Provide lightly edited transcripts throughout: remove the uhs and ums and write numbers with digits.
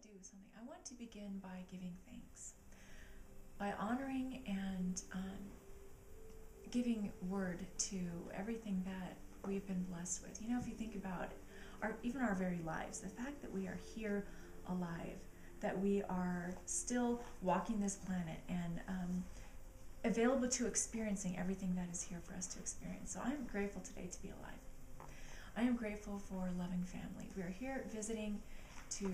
to do something. I want to begin by giving thanks, by honoring and giving word to everything that we've been blessed with. You know, if you think about even our very lives, the fact that we are here alive, that we are still walking this planet and available to experiencing everything that is here for us to experience. So I am grateful today to be alive. I am grateful for a loving family. We are here visiting to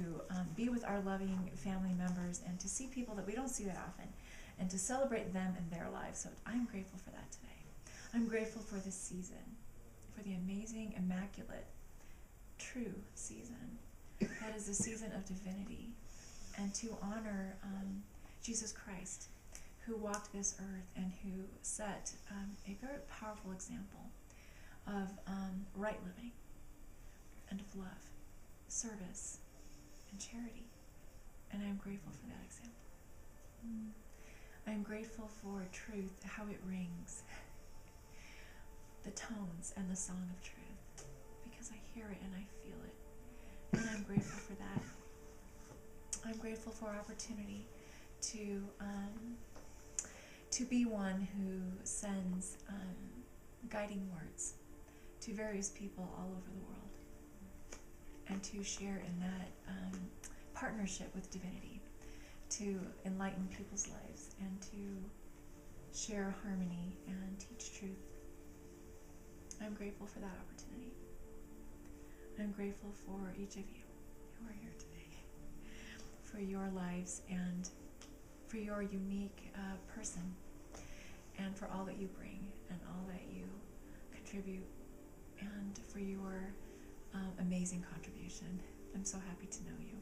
be with our loving family members and to see people that we don't see that often and to celebrate them and their lives. So I'm grateful for that today. I'm grateful for this season, for the amazing, immaculate, true season that is the season of divinity, and to honor Jesus Christ, who walked this earth and who set a very powerful example of right living and of love, service, and charity. And I am grateful for that example. I am grateful for truth, how it rings, the tones and the song of truth, because I hear it and I feel it. And I'm grateful for that. I'm grateful for opportunity to be one who sends guiding words to various people all over the world, and to share in that partnership with divinity, to enlighten people's lives and to share harmony and teach truth. I'm grateful for that opportunity. I'm grateful for each of you who are here today, for your lives and for your unique person, and for all that you bring and all that you contribute, and for your amazing contribution. I'm so happy to know you.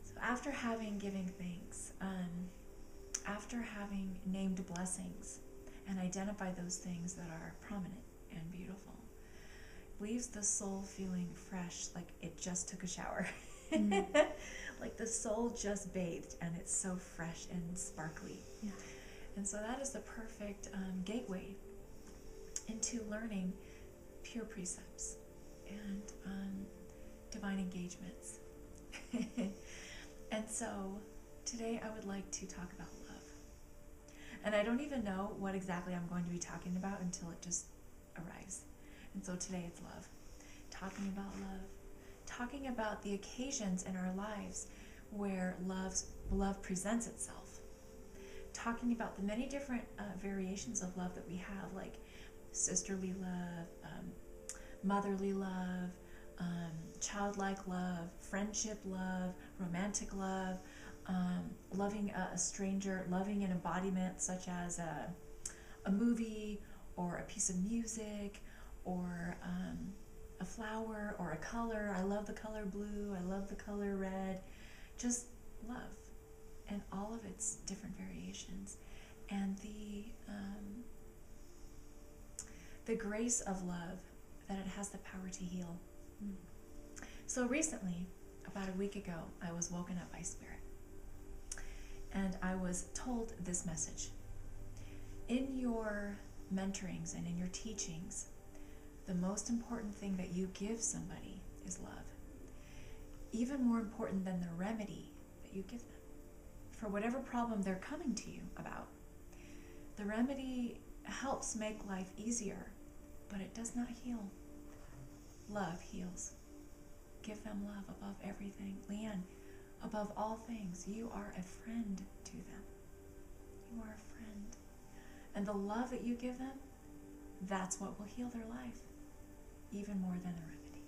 So after having given thanks, after having named blessings and identified those things that are prominent and beautiful, leaves the soul feeling fresh, like it just took a shower. Like the soul just bathed and it's so fresh and sparkly. Yeah. And so that is the perfect gateway into learning pure precepts and divine engagements. And so today I would like to talk about love. And I don't even know what exactly I'm going to be talking about until it just arrives. And so today it's love. Talking about love. Talking about the occasions in our lives where love presents itself. Talking about the many different variations of love that we have, like sisterly love, motherly love, childlike love, friendship love, romantic love, loving a stranger, loving an embodiment such as a movie or a piece of music or a flower or a color. I love the color blue, I love the color red. Just love and all of its different variations, and the grace of love, that it has the power to heal. So recently, about a week ago, I was woken up by Spirit, and I was told this message. In your mentorings and in your teachings, the most important thing that you give somebody is love. Even more important than the remedy that you give them for whatever problem they're coming to you about. The remedy helps make life easier, but it does not heal. Love heals. Give them love above everything. LeeAnn, above all things, you are a friend to them. You are a friend. And the love that you give them, that's what will heal their life, even more than the remedy.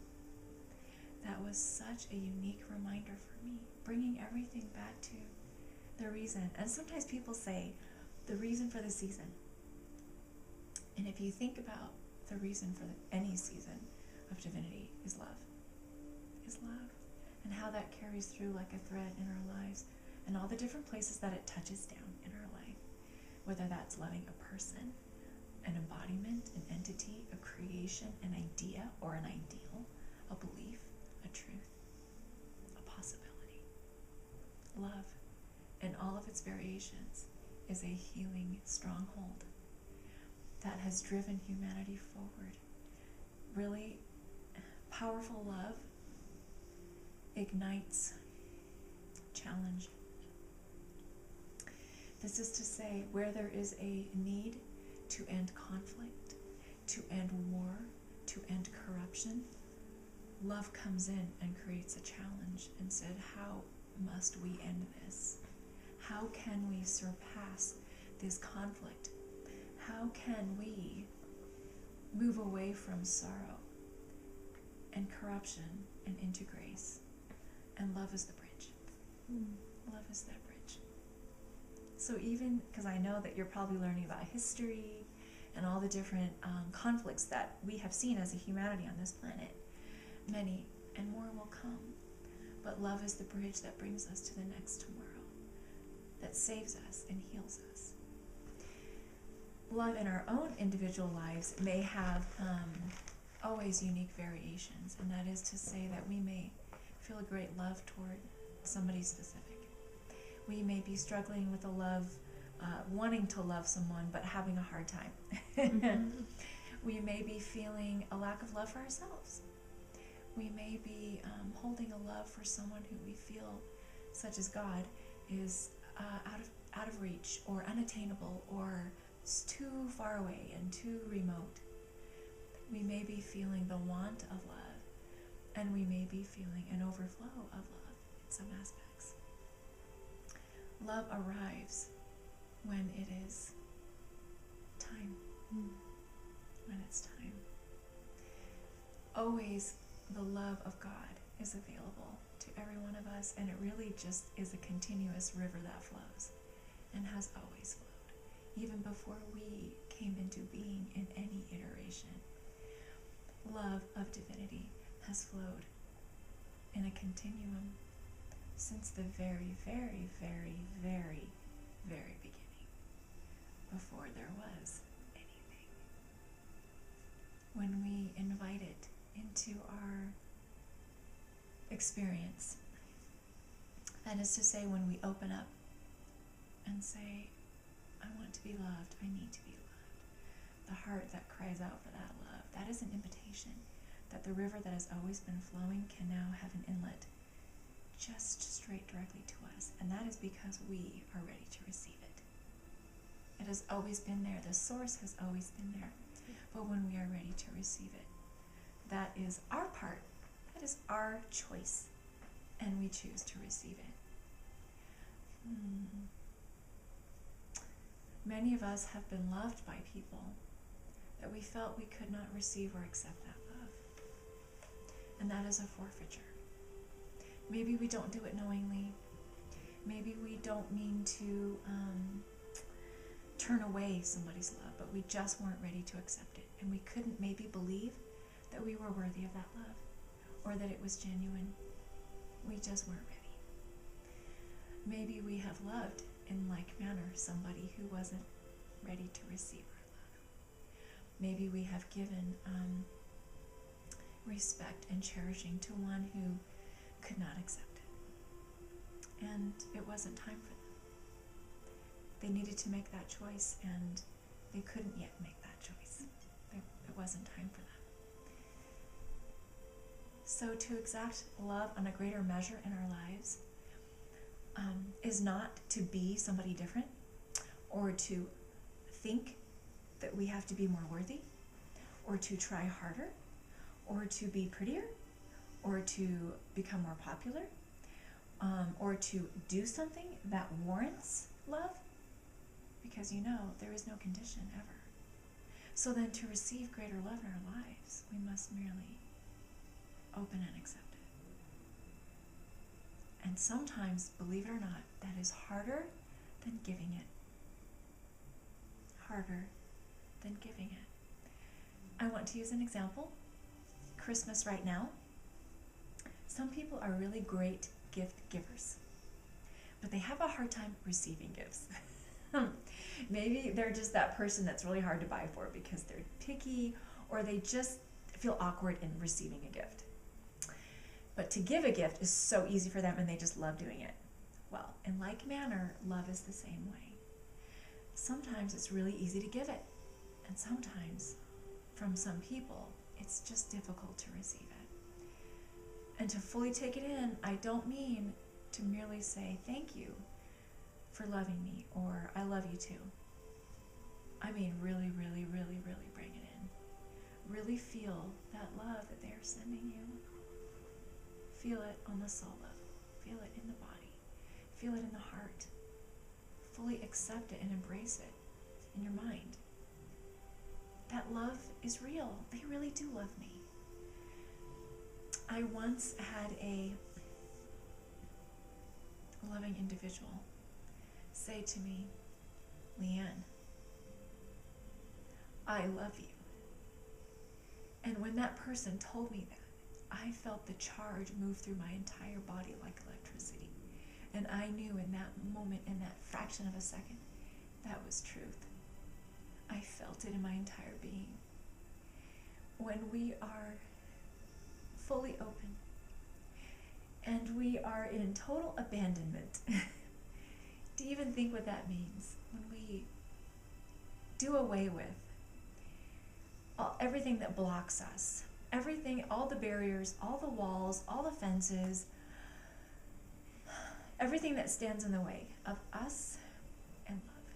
That was such a unique reminder for me, bringing everything back to the reason. And sometimes people say, the reason for the season. And if you think about the reason for any season of divinity is love. Is love. And how that carries through like a thread in our lives, and all the different places that it touches down in our life. Whether that's loving a person, an embodiment, an entity, a creation, an idea or an ideal, a belief, a truth, a possibility. Love, in all of its variations, is a healing stronghold that has driven humanity forward. Really powerful love ignites challenge. This is to say, where there is a need to end conflict, to end war, to end corruption, love comes in and creates a challenge and said, how must we end this? How can we surpass this conflict? How can we move away from sorrow and corruption and into grace? And love is the bridge. Love is that bridge. So even, because I know that you're probably learning about history and all the different conflicts that we have seen as a humanity on this planet, many and more will come. But love is the bridge that brings us to the next tomorrow, that saves us and heals us. Love in our own individual lives may have always unique variations, and that is to say that we may feel a great love toward somebody specific. We may be struggling with a love, wanting to love someone, but having a hard time. We may be feeling a lack of love for ourselves. We may be holding a love for someone who we feel, such as God, is out of reach or unattainable or too far away and too remote. We may be feeling the want of love, and we may be feeling an overflow of love in some aspects. Love arrives when it is time. When it's time. Always the love of God is available to every one of us, and it really just is a continuous river that flows and has always flowed, even before we came into being in any iteration. Love of divinity has flowed in a continuum since the very, very, very, very, very beginning, before there was anything. When we invite it into our experience, that is to say, when we open up and say, I want to be loved, I need to be loved, the heart that cries out for that love, that is an invitation that the river that has always been flowing can now have an inlet just straight directly to us, and that is because we are ready to receive it. It has always been there, the source has always been there, but when we are ready to receive it, that is our part, that is our choice, and we choose to receive it. Many of us have been loved by people that we felt we could not receive or accept that love, and that is a forfeiture. Maybe we don't do it knowingly. Maybe we don't mean to turn away somebody's love, but we just weren't ready to accept it, and we couldn't maybe believe that we were worthy of that love or that it was genuine. We just weren't ready. Maybe we have loved in like manner somebody who wasn't ready to receive our love. Maybe we have given respect and cherishing to one who could not accept it, and it wasn't time for them. They needed to make that choice, and they couldn't yet make that choice. It wasn't time for them. So to exact love on a greater measure in our lives is not to be somebody different, or to think that we have to be more worthy, or to try harder, or to be prettier, or to become more popular, or to do something that warrants love, because there is no condition ever. So then to receive greater love in our lives, we must merely open and accept it. And sometimes, believe it or not, that is harder than giving it. Harder than giving it. I want to use an example. Christmas right now. Some people are really great gift givers, but they have a hard time receiving gifts. Maybe they're just that person that's really hard to buy for because they're picky, or they just feel awkward in receiving a gift. But to give a gift is so easy for them, and they just love doing it. Well, in like manner, love is the same way. Sometimes it's really easy to give it, and sometimes, from some people, it's just difficult to receive it. And to fully take it in, I don't mean to merely say thank you for loving me or I love you too. I mean really, really, really, really bring it in. Really feel that love that they are sending you. Feel it on the soul level. Feel it in the body. Feel it in the heart. Fully accept it and embrace it in your mind. That love is real. They really do love me. I once had a loving individual say to me, "LeeAnn, I love you." And when that person told me that, I felt the charge move through my entire body like electricity. And I knew in that moment, in that fraction of a second, that was truth. I felt it in my entire being. When we are fully open and we are in total abandonment, do you even think what that means? When we do away with everything that blocks us, everything, all the barriers, all the walls, all the fences, everything that stands in the way of us and love.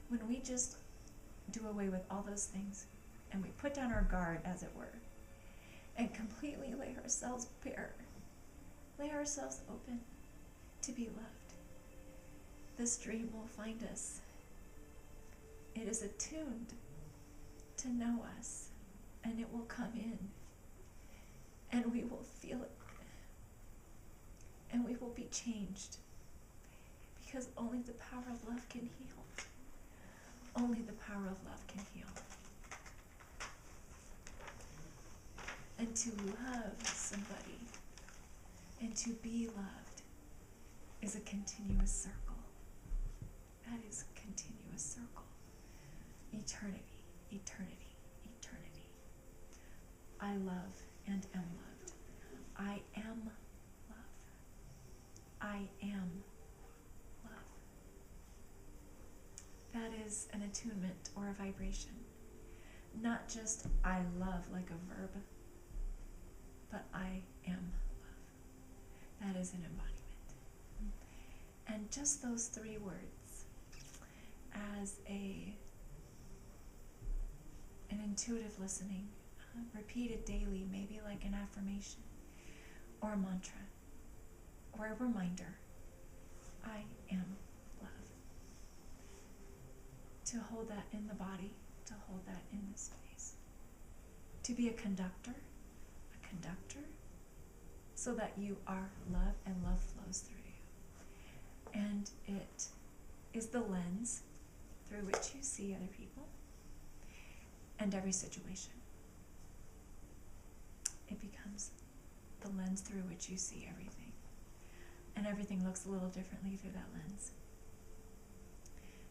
When we just do away with all those things and we put down our guard, as it were, and completely lay ourselves bare, lay ourselves open to be loved, this dream will find us. It is attuned to know us, and it will come in, and we will feel it, and we will be changed, because only the power of love can heal. Only the power of love can heal. And to love somebody and to be loved is a continuous circle. That is a continuous circle. Eternity, eternity, eternity. I love and am loved. I am love. I am love. That is an attunement or a vibration. Not just I love like a verb, but I am love. That is an embodiment. And just those 3 words as an intuitive listening, repeated daily, maybe like an affirmation or a mantra or a reminder. I am love. To hold that in the body, to hold that in the space. To be a conductor, so that you are love and love flows through you. And it is the lens through which you see other people and every situation. It becomes the lens through which you see everything. And everything looks a little differently through that lens.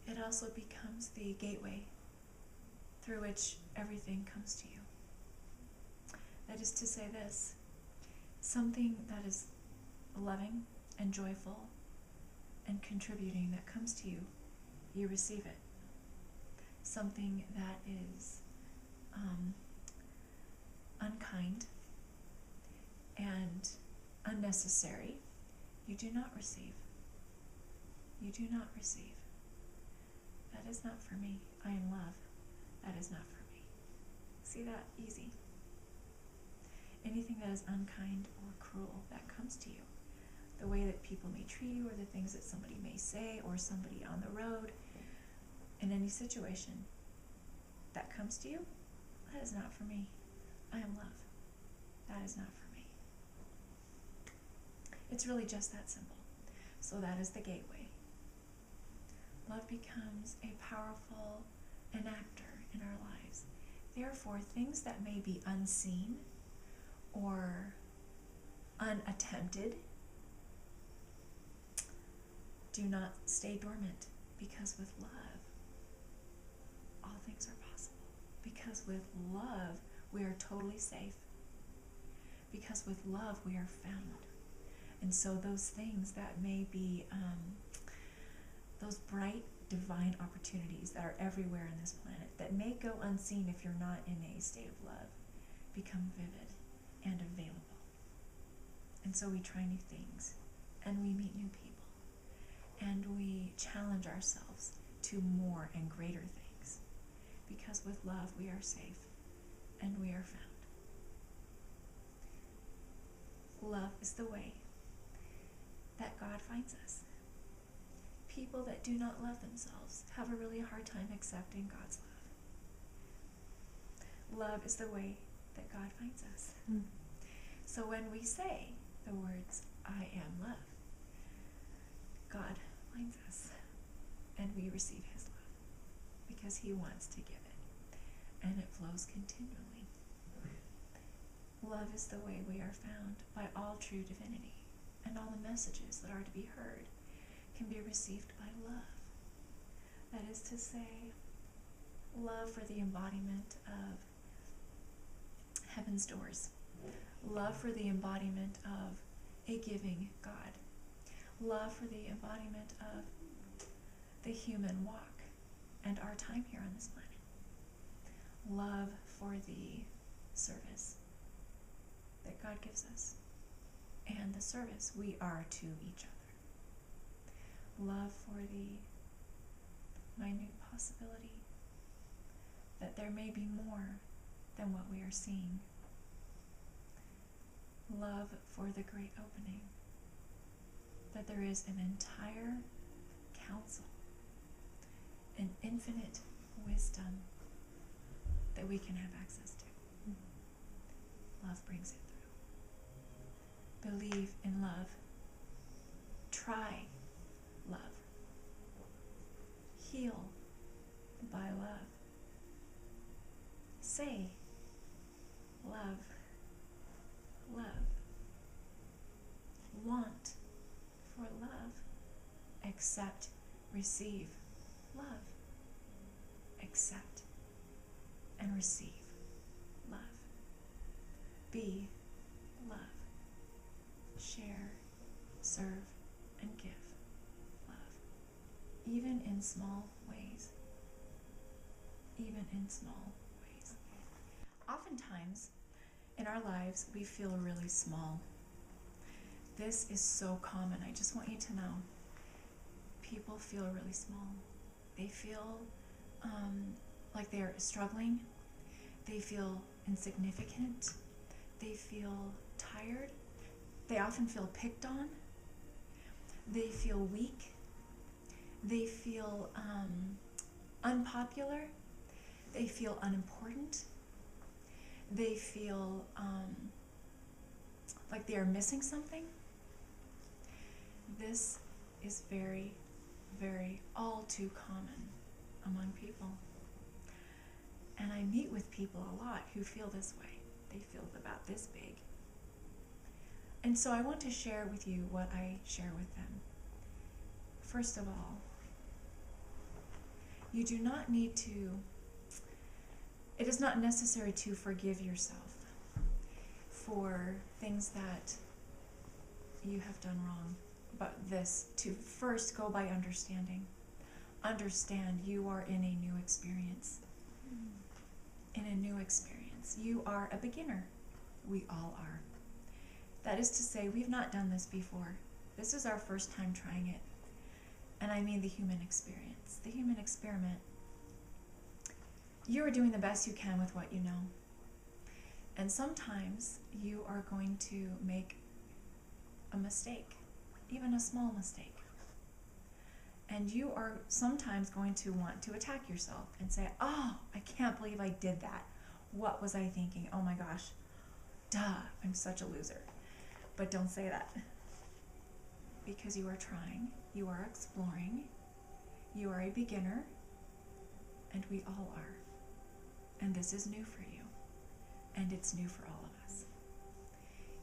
It also becomes the gateway through which everything comes to you. That is to say this, something that is loving and joyful and contributing that comes to you, you receive it. Something that is unkind and unnecessary, you do not receive. You do not receive. That is not for me. I am love. That is not for me. See that? Easy. Anything that is unkind or cruel that comes to you, the way that people may treat you or the things that somebody may say or somebody on the road, in any situation that comes to you, that is not for me. I am love. That is not for me. It's really just that simple. So that is the gateway. Love becomes a powerful enactor in our lives. Therefore, things that may be unseen or unattempted do not stay dormant, because with love, all things are possible. Because with love, we are totally safe. Because with love, we are found. And so those things that may be, those bright divine opportunities that are everywhere on this planet, that may go unseen if you're not in a state of love, become vivid and available. And so we try new things, and we meet new people, and we challenge ourselves to more and greater things, because with love we are safe and we are found. Love is the way that God finds us. People that do not love themselves have a really hard time accepting God's love. Love is the way that God finds us. So when we say the words, I am love, God finds us, and we receive his love because he wants to give it, and it flows continually. Love is the way we are found by all true divinity, and all the messages that are to be heard can be received by love. That is to say, love for the embodiment of heaven's doors, love for the embodiment of a giving God, love for the embodiment of the human walk and our time here on this planet, love for the service that God gives us and the service we are to each other, love for the minute possibility that there may be more than what we are seeing, love for the great opening that there is an entire counsel, an infinite wisdom that we can have access to. Love brings it through. Believe in love. Try love. Heal by love. Say love. Love. Want for love. Accept, receive love. Accept and receive love. Be love. Share, serve, and give love. Even in small ways. Even in small ways. Oftentimes, in our lives, we feel really small. This is so common. I just want you to know. People feel really small. They feel like they're struggling. They feel insignificant. They feel tired. They often feel picked on. They feel weak. They feel unpopular. They feel unimportant. They feel like they are missing something. This is very, very all too common among people. And I meet with people a lot who feel this way. They feel about this big. And so I want to share with you what I share with them. First of all, you do not need to, it is not necessary to forgive yourself for things that you have done wrong. But this, to first go by understanding. Understand you are in a new experience. In a new experience. You are a beginner. We all are. That is to say, we've not done this before. This is our first time trying it. And I mean the human experience. The human experiment. You are doing the best you can with what you know. And sometimes you are going to make a mistake. Even a small mistake. And you are sometimes going to want to attack yourself and say, oh, I can't believe I did that. What was I thinking? Oh my gosh. Duh, I'm such a loser. But don't say that. Because you are trying, you are exploring, you are a beginner, and we all are. And this is new for you. And it's new for all of us.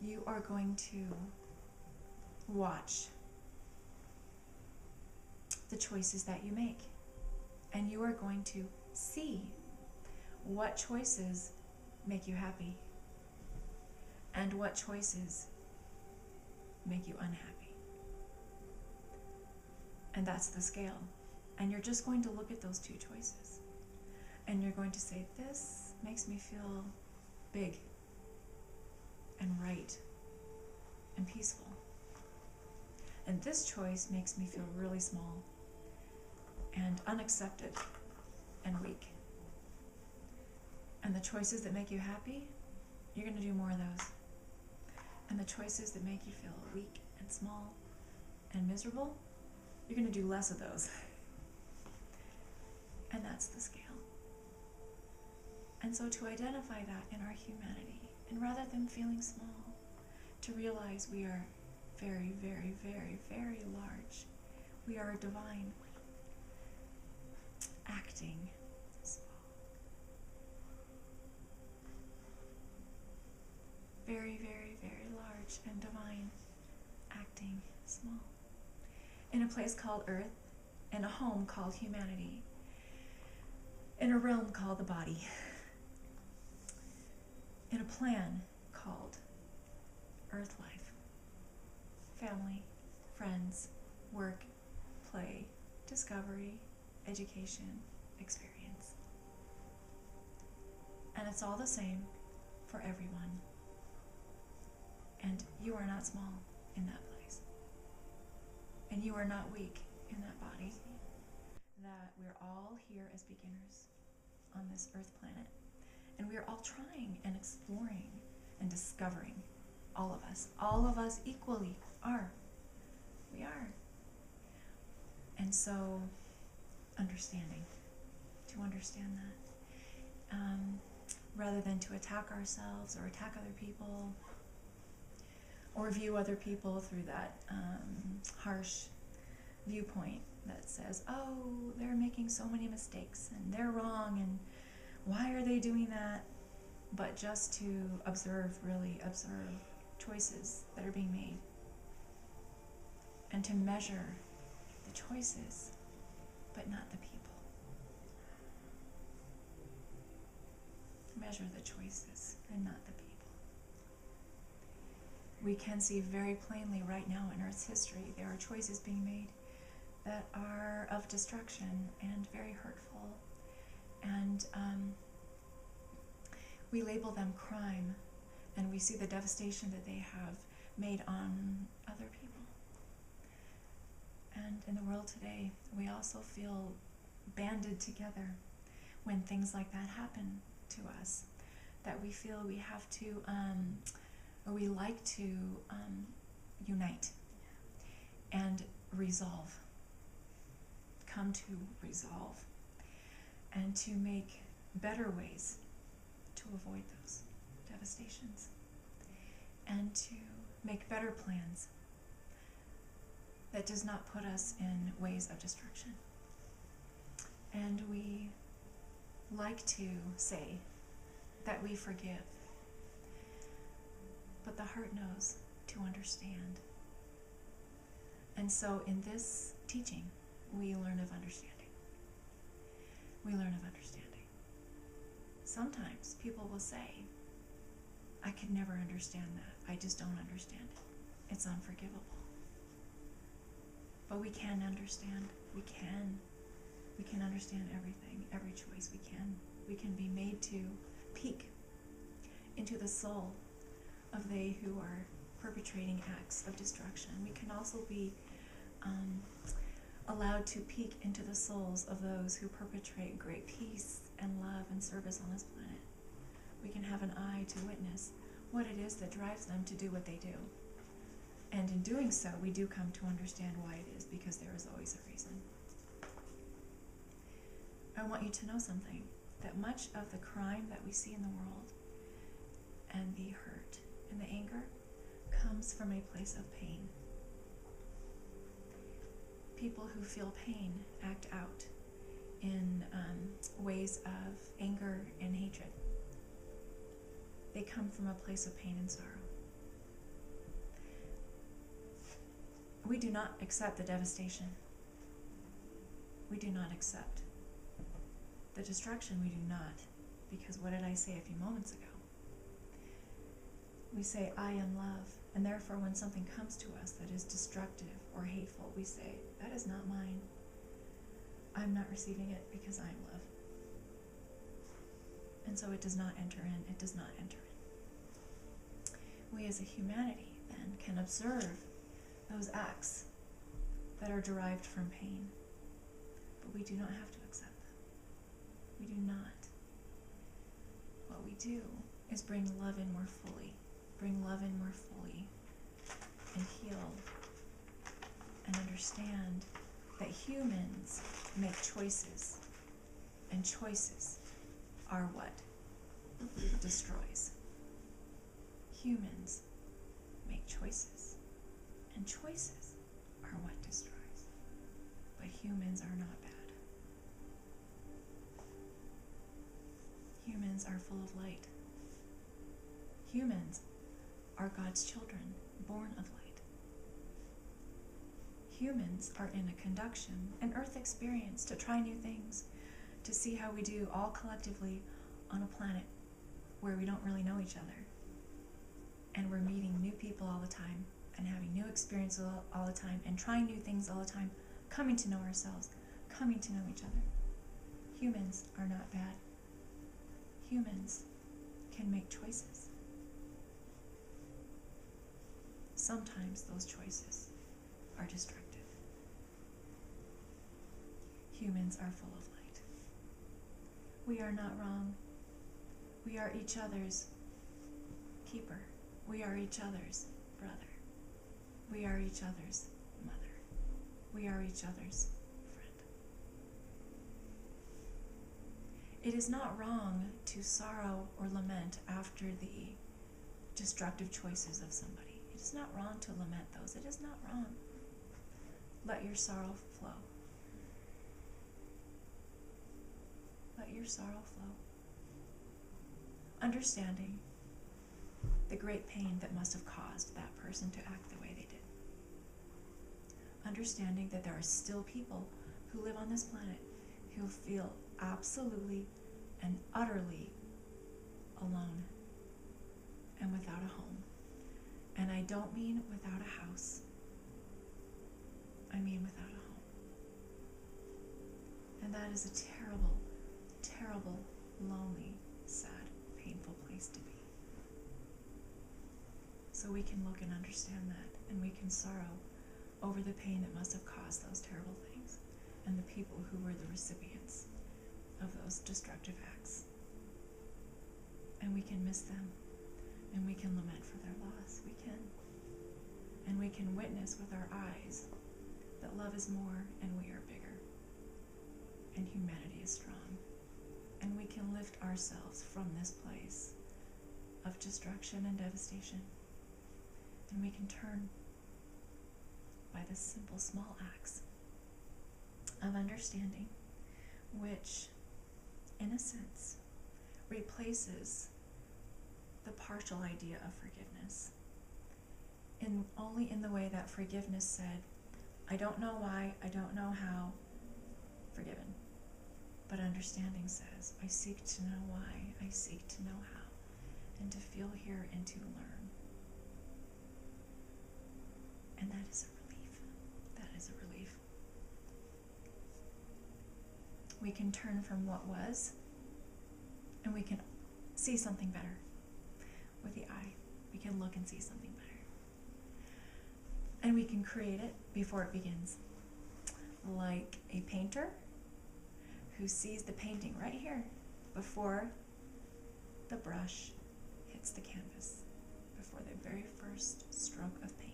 You are going to watch the choices that you make. And you are going to see what choices make you happy and what choices make you unhappy. And that's the scale. And you're just going to look at those two choices. And you're going to say, this makes me feel big and right and peaceful. And this choice makes me feel really small and unaccepted and weak. And the choices that make you happy, you're going to do more of those. And the choices that make you feel weak and small and miserable, you're going to do less of those. And that's the scale. And so to identify that in our humanity, and rather than feeling small, to realize we are very, very, very, very large. We are divine, acting small. Very, very, very large and divine, acting small. In a place called Earth, in a home called humanity, in a realm called the body, in a plan called Earth life, family, friends, work, play, discovery, education, experience. And it's all the same for everyone. And you are not small in that place. And you are not weak in that body. That we're all here as beginners on this Earth planet. And we are all trying and exploring and discovering. All of us equally are. We are. And so, understanding, to understand that, rather than to attack ourselves or attack other people, or view other people through that harsh viewpoint that says, oh, they're making so many mistakes and they're wrong and why are they doing that? But just to observe, really observe choices that are being made and to measure the choices but not the people. Measure the choices and not the people. We can see very plainly right now in Earth's history there are choices being made that are of destruction and very hurtful, and we label them crime, and we see the devastation that they have made on other people. And in the world today, we also feel banded together when things like that happen to us, that we feel we have to, or we like to unite and resolve, come to resolve, and to make better ways to avoid those devastations, and to make better plans that does not put us in ways of destruction. And we like to say that we forgive, but the heart knows to understand. And so in this teaching, we learn of understanding. We learn of understanding. Sometimes people will say, I could never understand that. I just don't understand it. It's unforgivable. But we can understand. We can understand everything, every choice we can. We can be made to peek into the soul of they who are perpetrating acts of destruction. We can also be allowed to peek into the souls of those who perpetrate great peace and love and service on this planet. We can have an eye to witness what it is that drives them to do what they do. And in doing so, we do come to understand why it is, because there is always a reason. I want you to know something, that much of the crime that we see in the world, and the hurt and the anger, comes from a place of pain. People who feel pain act out in ways of anger and hatred. They come from a place of pain and sorrow. We do not accept the devastation. We do not accept the destruction. We do not. Because what did I say a few moments ago? We say, I am love. And therefore, when something comes to us that is destructive or hateful, we say, that is not mine. I'm not receiving it because I am love. And so it does not enter in. It does not enter in. We as a humanity then can observe those acts that are derived from pain. But we do not have to accept them. We do not. What we do is bring love in more fully, and heal and understand that humans make choices, and choices are what destroys. Humans make choices, and choices are what destroys. But humans are not bad. Humans are full of light. Humans are God's children, born of light. Humans are in a conduction, an earth experience, to try new things, to see how we do all collectively on a planet where we don't really know each other. And we're meeting new people all the time, and having new experiences all the time, and trying new things all the time, coming to know ourselves, coming to know each other. Humans are not bad. Humans can make choices. Sometimes those choices are destructive. Humans are full of light. We are not wrong. We are each other's keeper. We are each other's brother. We are each other's mother. We are each other's friend. It is not wrong to sorrow or lament after the destructive choices of somebody. It is not wrong to lament those. It is not wrong. Let your sorrow flow. Let your sorrow flow. Understanding the great pain that must have caused that person to act the way they did. Understanding that there are still people who live on this planet who feel absolutely and utterly alone and without a home. And I don't mean without a house. I mean without a home. And that is a terrible, terrible, lonely, sad, painful place to be. So we can look and understand that, and we can sorrow over the pain that must have caused those terrible things, and the people who were the recipients of those destructive acts. And we can miss them, and we can lament for their loss. We can. And we can witness with our eyes that love is more, and we are bigger, and humanity is strong. And we can lift ourselves from this place of destruction and devastation. And we can turn by the simple small acts of understanding, which, in a sense, replaces the partial idea of forgiveness. Only in the way that forgiveness said, I don't know why, I don't know how, forgiven. But understanding says, I seek to know why, I seek to know how, and to feel here and to learn. And that is a relief. That is a relief. We can turn from what was, and we can see something better with the eye. We can look and see something better. And we can create it before it begins. Like a painter who sees the painting right here before the brush hits the canvas, before the very first stroke of paint.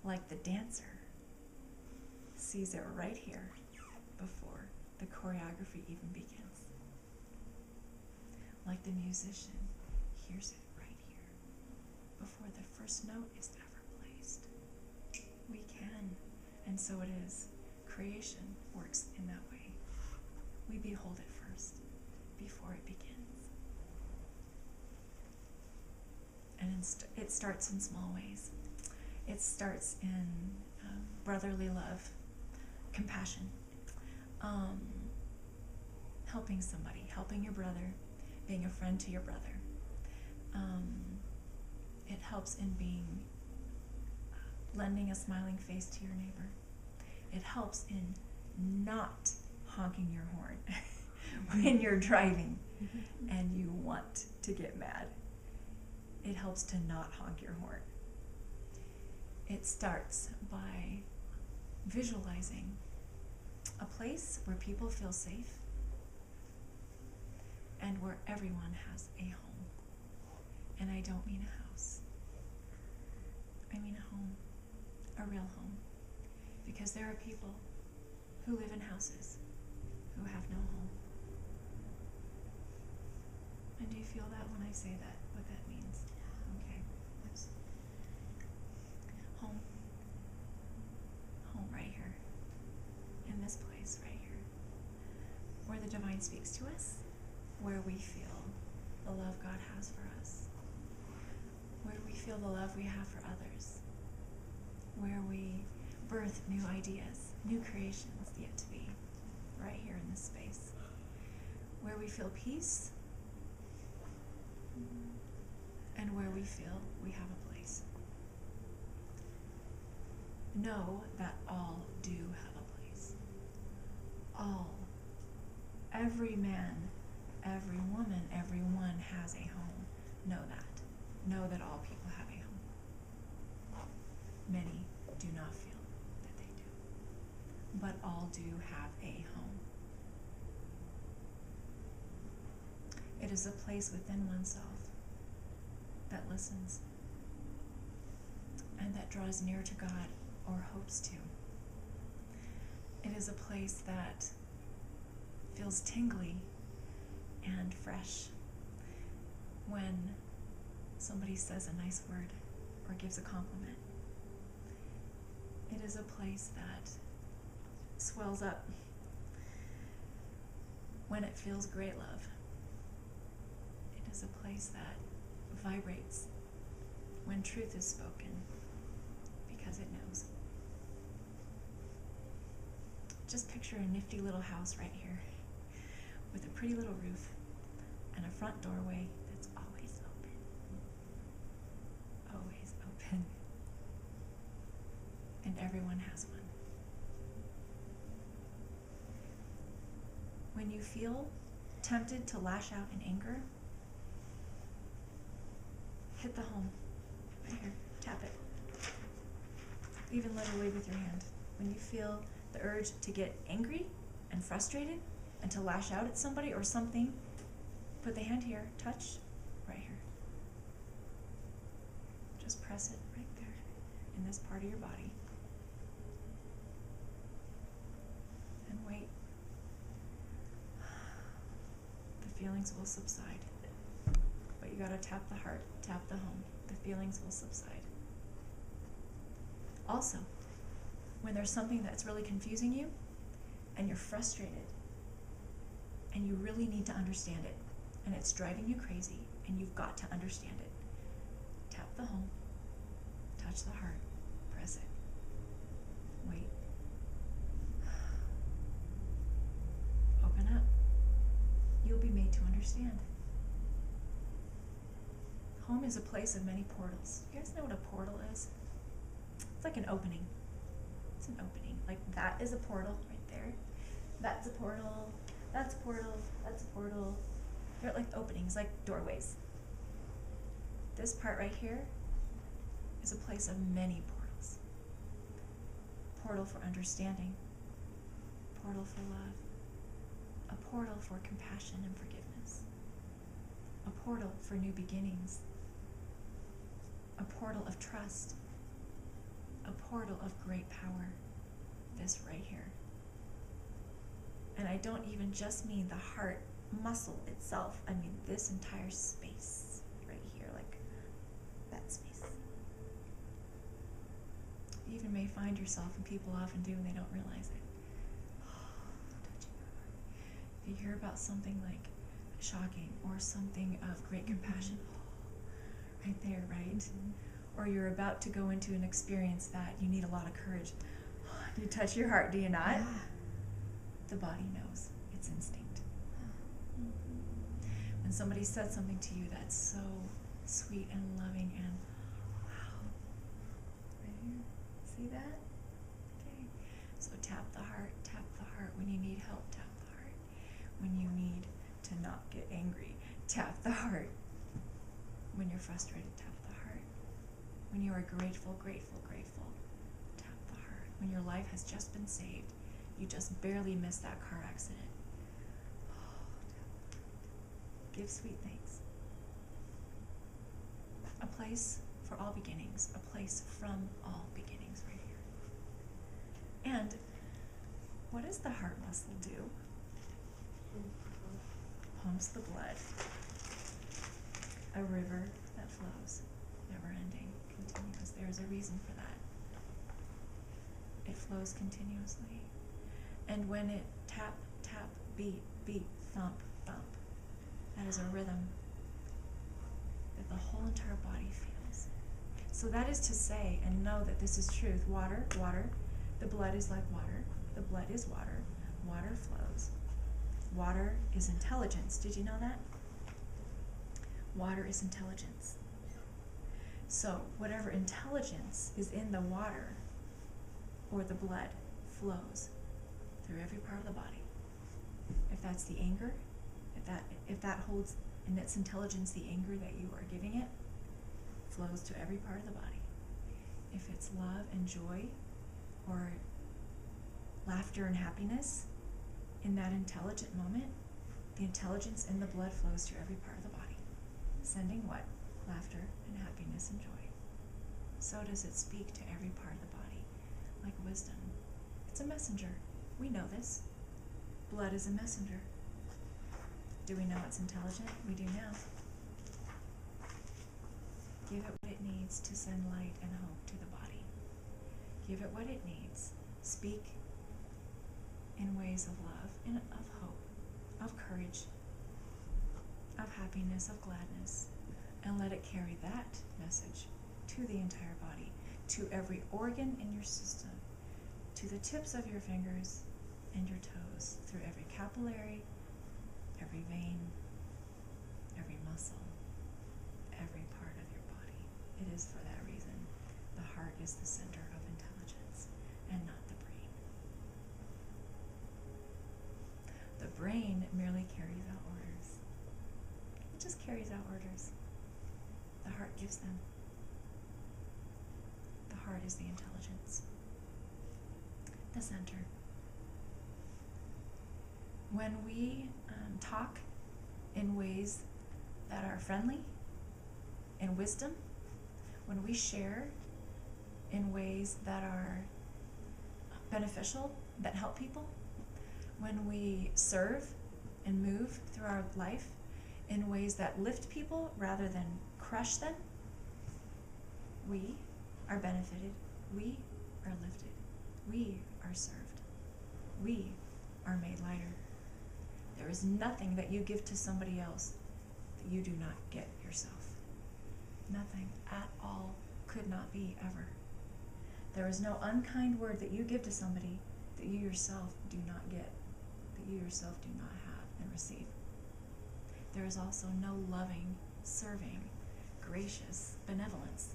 Like the dancer sees it right here before the choreography even begins. Like the musician hears it right here before the first note is ever placed. We can, and so it is. Creation works in that way. We behold it first before it begins. And it starts in small ways. It starts in brotherly love, compassion, helping somebody, helping your brother, being a friend to your brother. It helps in being lending a smiling face to your neighbor. It helps in not honking your horn when you're driving and you want to get mad. It helps to not honk your horn It starts by visualizing a place where people feel safe and where everyone has a home. And I don't mean a house. I mean a home, a real home. Because there are people who live in houses who have no home. And do you feel that when I say that, what that means? Okay. Yes. Home. Home right here. In this place right here. Where the divine speaks to us. Where we feel the love God has for us. Where we feel the love we have for others. Where we birth new ideas, new creations yet to be. Right here in this space. Where we feel peace. And where we feel we have a place. Know that all do have a place. All. Every man, every woman, everyone has a home. Know that. Know that all people have a home. Many do not feel that they do. But all do have a home. It is a place within oneself that listens and that draws near to God or hopes to. It is a place that feels tingly and fresh when somebody says a nice word or gives a compliment. It is a place that swells up when it feels great love. It is a place that vibrates when truth is spoken because it knows. Just picture a nifty little house right here with a pretty little roof and a front doorway that's always open. Always open. And everyone has one. When you feel tempted to lash out in anger, hit the home. Right here. Tap it. Even let it wave with your hand. When you feel the urge to get angry and frustrated and to lash out at somebody or something, put the hand here. Touch. Right here. Just press it right there in this part of your body. And wait. The feelings will subside. But you gotta tap the heart, tap the home. The feelings will subside. Also, when there's something that's really confusing you and you're frustrated and you really need to understand it and it's driving you crazy and you've got to understand it, tap the home, touch the heart, press it, wait. Open up. You'll be made to understand. Home is a place of many portals. You guys know what a portal is? It's like an opening. It's an opening. Like that is a portal right there. That's a portal. That's a portal. That's a portal. They're like openings, like doorways. This part right here is a place of many portals. Portal for understanding. Portal for love. A portal for compassion and forgiveness. A portal for new beginnings. A portal of trust. A portal of great power. This right here. And I don't even just mean the heart muscle itself. I mean this entire space right here, like that space. You even may find yourself, and people often do and they don't realize it, touching your heart. If you hear about something like shocking or something of great compassion, right there, right? Mm-hmm. Or you're about to go into an experience that you need a lot of courage. You touch your heart, do you not? Yeah. The body knows. It's instinct. Mm-hmm. When somebody says something to you that's so sweet and loving and wow. Right here. See that? Okay. So tap the heart, tap the heart. When you need help, tap the heart. When you need to not get angry, tap the heart. When you're frustrated, tap the heart. When you are grateful, grateful, grateful, tap the heart. When your life has just been saved, you just barely missed that car accident. Give sweet thanks. A place for all beginnings, a place from all beginnings right here. And what does the heart muscle do? Pumps the blood. A river that flows, never ending, continuous. There's a reason for that. It flows continuously. And when it tap, tap, beat, beat, thump, thump, that is a rhythm that the whole entire body feels. So that is to say and know that this is truth. Water, water. The blood is like water. The blood is water. Water flows. Water is intelligence. Did you know that? Water is intelligence. So whatever intelligence is in the water or the blood flows through every part of the body. If that's the anger, if that holds in its intelligence the anger that you are giving it, flows to every part of the body. If it's love and joy or laughter and happiness in that intelligent moment, the intelligence in the blood flows to every part of the body, sending what? Laughter and happiness and joy. So does it speak to every part of the body, like wisdom. It's a messenger. We know this. Blood is a messenger. Do we know it's intelligent? We do now. Give it what it needs to send light and hope to the body. Give it what it needs. Speak in ways of love and of hope, of courage, of happiness, of gladness, and let it carry that message to the entire body, to every organ in your system, to the tips of your fingers and your toes, through every capillary, every vein, every muscle, every part of your body. It is for that reason. The heart is the center of intelligence and not the brain. The brain merely carries out orders. It just carries out orders. The heart gives them. The heart is the intelligence. The center. When we talk in ways that are friendly, in wisdom, when we share in ways that are beneficial, that help people, when we serve and move through our life in ways that lift people rather than crush them, we are benefited, we are lifted, we are served, we are made lighter. There is nothing that you give to somebody else that you do not get yourself. Nothing at all, could not be ever. There is no unkind word that you give to somebody that you yourself do not get, that you yourself do not have and receive. There is also no loving, serving, gracious benevolence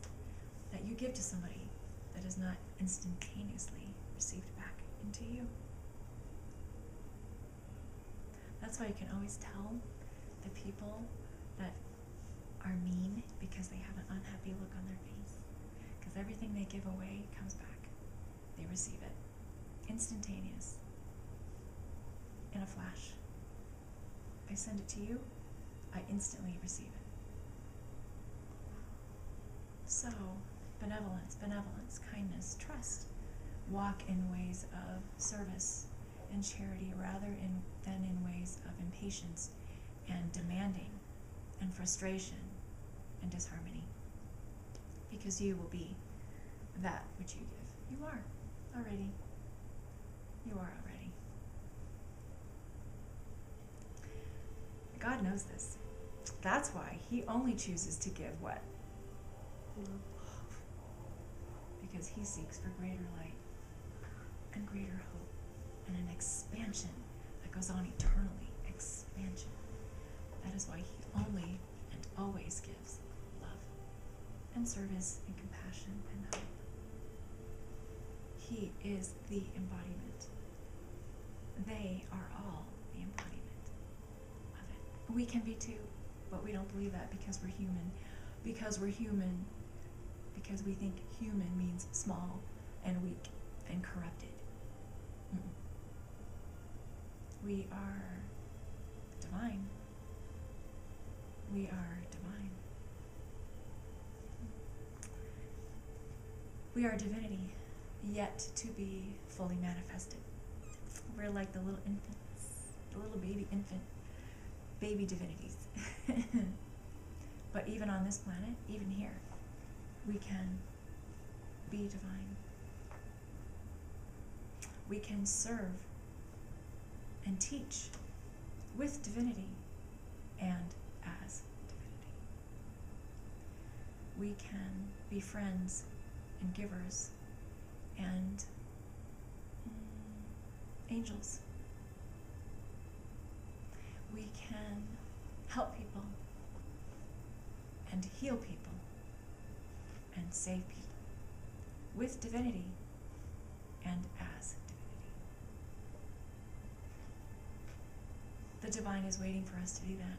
that you give to somebody that is not instantaneously received back into you. That's why you can always tell the people that are mean because they have an unhappy look on their face. Because everything they give away comes back. They receive it. Instantaneous. In a flash. I send it to you, I instantly receive it. So, benevolence, kindness, trust. Walk in ways of service and charity rather than in ways of impatience and demanding and frustration and disharmony. Because you will be that which you give. You are already. You are already. God knows this. That's why He only chooses to give what? Love. Because He seeks for greater light and greater hope and an expansion that goes on eternally. Expansion. That is why He only and always gives love and service and compassion and hope. He is the embodiment. They are all the embodiment of it. We can be too, but we don't believe that because we're human. Because we're human. because we think human means small and weak and corrupted. Mm-mm. We are divine. We are divine. We are divinity, yet to be fully manifested. We're like the little infants, the little baby divinities. But even on this planet, even here, we can be divine. We can serve and teach with divinity and as divinity. We can be friends and givers and angels. We can help people and heal people and save people with divinity and as divinity. The divine is waiting for us to do that.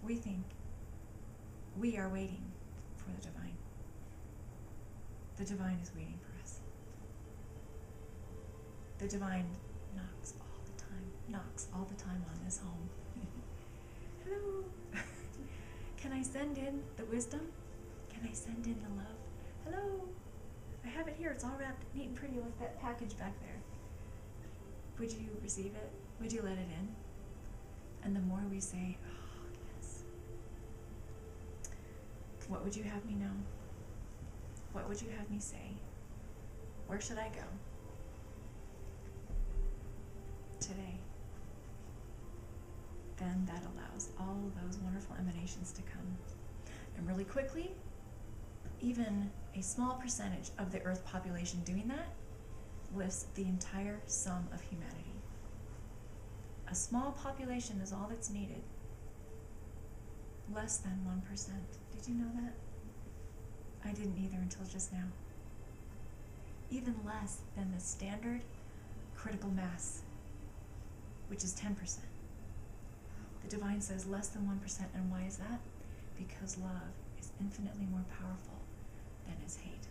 We think we are waiting for the divine. The divine is waiting for us. The divine knocks all the time on this home. Hello. Can I send in the wisdom? Can I send in the love? Hello. I have it here. It's all wrapped neat and pretty like that package back there. Would you receive it? Would you let it in? And the more we say, oh, yes. What would you have me know? What would you have me say? Where should I go today? Then that allows all those wonderful emanations to come. And really quickly, even a small percentage of the Earth population doing that lifts the entire sum of humanity. A small population is all that's needed. Less than 1%. Did you know that? I didn't either until just now. Even less than the standard critical mass, which is 10%. The divine says less than 1%, and why is that? Because love is infinitely more powerful than is hate.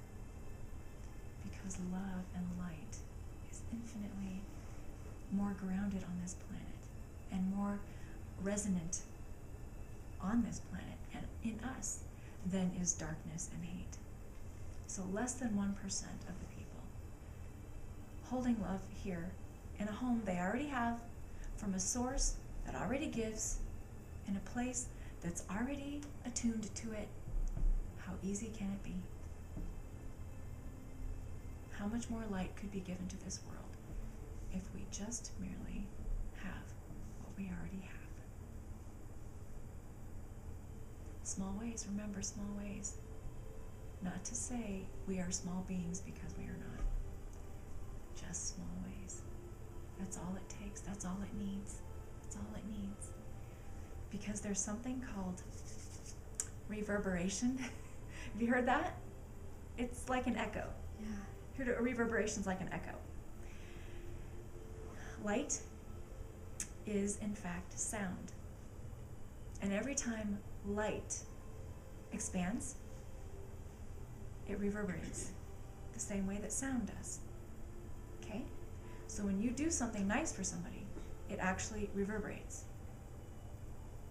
Because love and light is infinitely more grounded on this planet and more resonant on this planet and in us than is darkness and hate. So less than 1% of the people holding love here in a home they already have from a source that already gives in a place that's already attuned to it. How easy can it be? How much more light could be given to this world if we just merely have what we already have? Small ways, remember, small ways. Not to say we are small beings, because we are not. Just small ways. That's all it takes. That's all it needs. That's all it needs. Because there's something called reverberation. Have you heard that? It's like an echo. Yeah. A reverberation's like an echo. Light is, in fact, sound. And every time light expands, it reverberates the same way that sound does. Okay? So when you do something nice for somebody, it actually reverberates.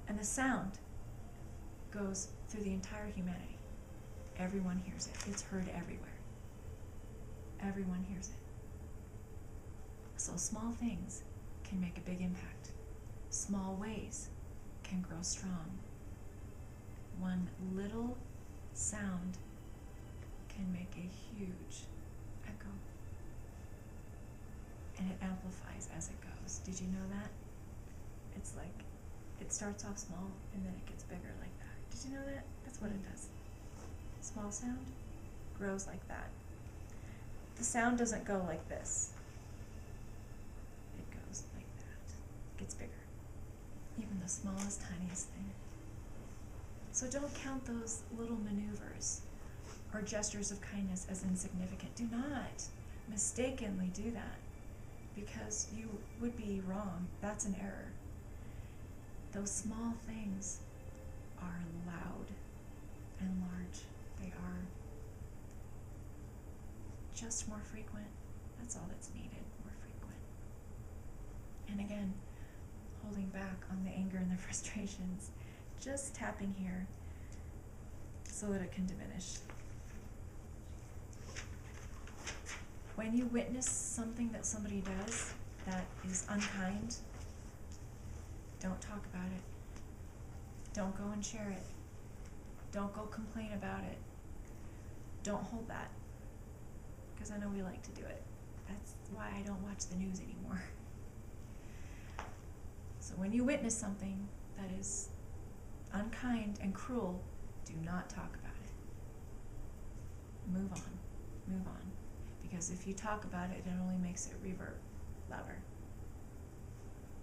And the sound goes through the entire humanity. Everyone hears it. It's heard everywhere. Everyone hears it. So small things can make a big impact. Small ways can grow strong. One little sound can make a huge echo. And it amplifies as it goes. Did you know that? It's like, it starts off small and then it gets bigger like that. Did you know that? That's what it does. Small sound grows like that. The sound doesn't go like this. It goes like that. It gets bigger. Even the smallest, tiniest thing. So don't count those little maneuvers or gestures of kindness as insignificant. Do not mistakenly do that, because you would be wrong. That's an error. Those small things are loud and large. They are just more frequent. That's all that's needed, more frequent. And again, holding back on the anger and the frustrations, just tapping here so that it can diminish. When you witness something that somebody does that is unkind, don't talk about it. Don't go and share it. Don't go complain about it. Don't hold that. Because I know we like to do it. That's why I don't watch the news anymore. So when you witness something that is unkind and cruel, do not talk about it. Move on. Move on. Because if you talk about it, it only makes it reverb louder.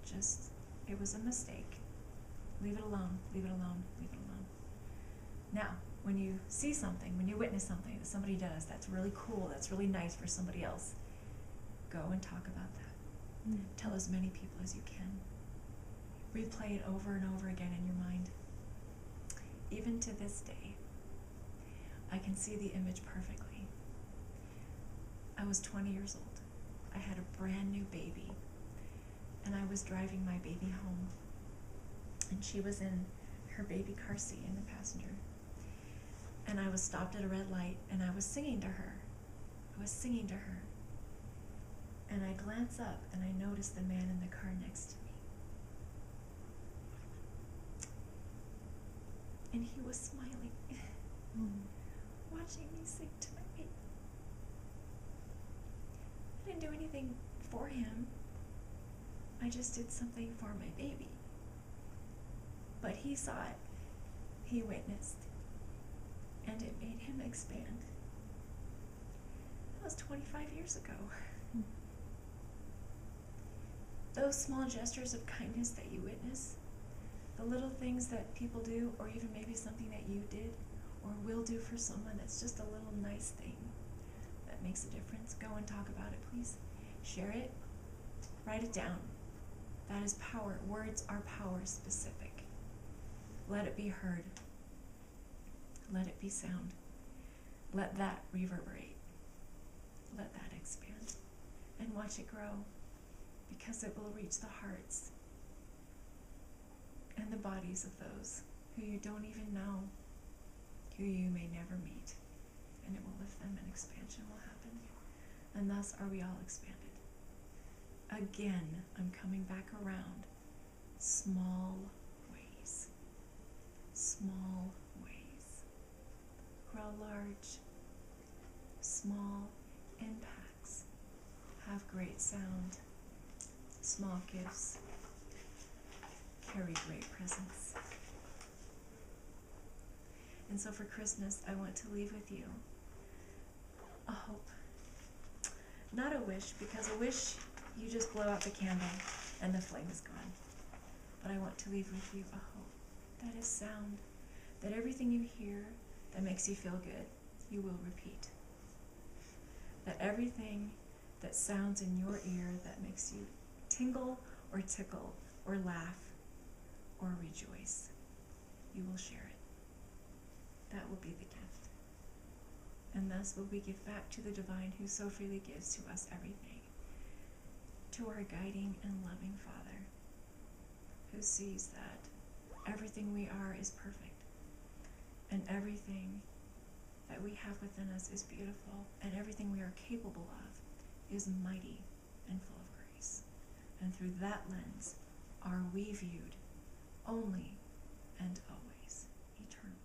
Just, it was a mistake. Leave it alone. Leave it alone. Leave it alone. Now, when you see something, when you witness something that somebody does that's really cool, that's really nice for somebody else, go and talk about that. Mm. Tell as many people as you can. Replay it over and over again in your mind. Even to this day, I can see the image perfectly. I was 20 years old. I had a brand new baby, and I was driving my baby home, and she was in her baby car seat in the passenger. And I was stopped at a red light, and I was singing to her. I was singing to her. And I glance up, and I notice the man in the car next to me. And he was smiling, watching me sing to my baby. I didn't do anything for him. I just did something for my baby. But he saw it. He witnessed. And it made him expand. That was 25 years ago. Those small gestures of kindness that you witness, the little things that people do, or even maybe something that you did or will do for someone that's just a little nice thing that makes a difference. Go and talk about it, please. Share it. Write it down. That is power. Words are power specific. Let it be heard. Let it be sound. Let that reverberate. Let that expand. And watch it grow, because it will reach the hearts and the bodies of those who you don't even know, who you may never meet. And it will lift them, and expansion will happen. And thus are we all expanded. Again, I'm coming back around. Small ways. Small ways. Grow large. Small impacts have great sound. Small gifts carry great presence. And so for Christmas, I want to leave with you a hope. Not a wish, because a wish, you just blow out the candle and the flame is gone. But I want to leave with you a hope that is sound, that everything you hear that makes you feel good, you will repeat. That everything that sounds in your ear that makes you tingle or tickle or laugh or rejoice, you will share it. That will be the gift. And thus will we give back to the divine who so freely gives to us everything, to our guiding and loving Father, who sees that everything we are is perfect, and everything that we have within us is beautiful, and everything we are capable of is mighty and full of grace. And through that lens are we viewed only and always eternally.